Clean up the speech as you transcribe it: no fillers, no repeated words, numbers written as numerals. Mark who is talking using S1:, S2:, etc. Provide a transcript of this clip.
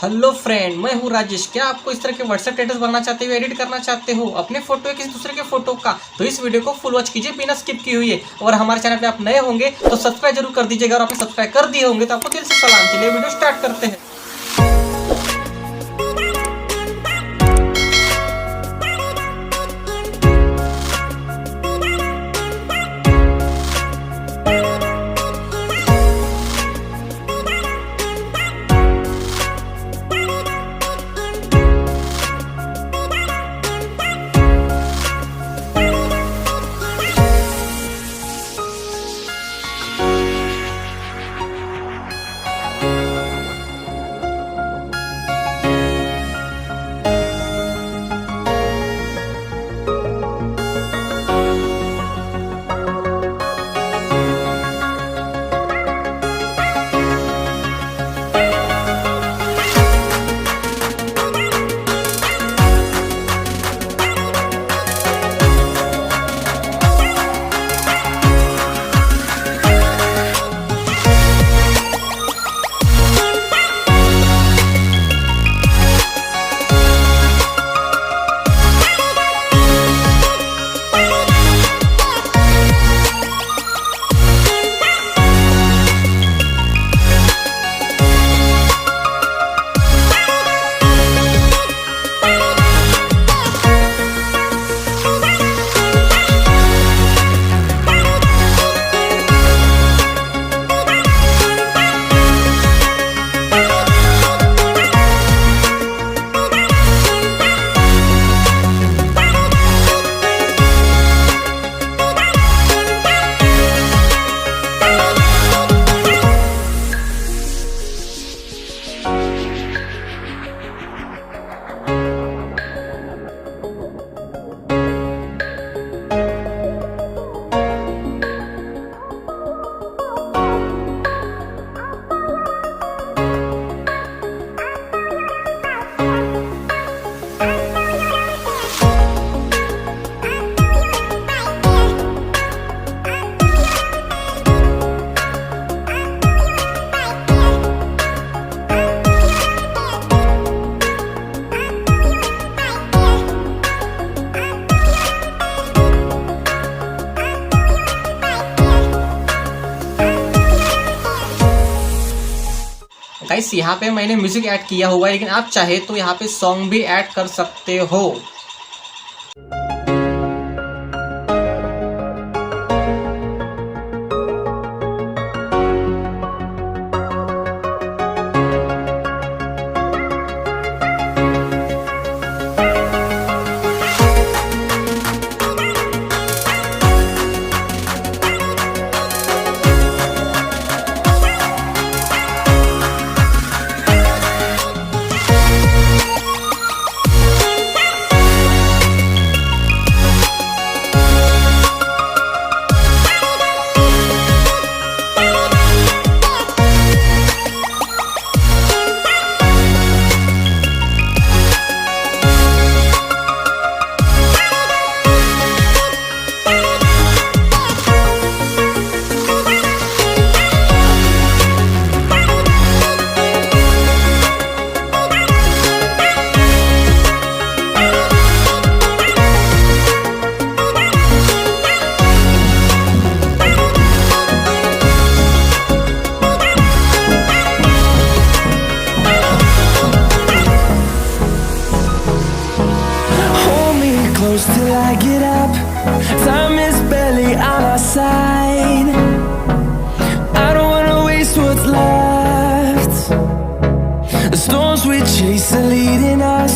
S1: Hello friend, मैं हूँ राजेश। क्या आपको इस तरह के व्हाट्सएप स्टेटस बनाना चाहते हो, एडिट करना चाहते हो अपने फोटो या किसी दूसरे के फोटो का, तो इस वीडियो को फुल वॉच कीजिए बिना स्किप किए हुए। और हमारे चैनल पे आप नए होंगे तो सब्सक्राइब जरूर कर दीजिएगा, और आपने सब्सक्राइब कर दिए होंगे तो आपको दिल से सलाम। चलिए वीडियो स्टार्ट करते हैं। गाइस, यहाँ पे मैंने म्यूजिक ऐड किया हुआ है, लेकिन आप चाहे तो यहाँ पे सॉन्ग भी ऐड कर सकते हो।
S2: Till I get up, time is barely on our side. I don't wanna waste what's left. The storms we chase are leading us,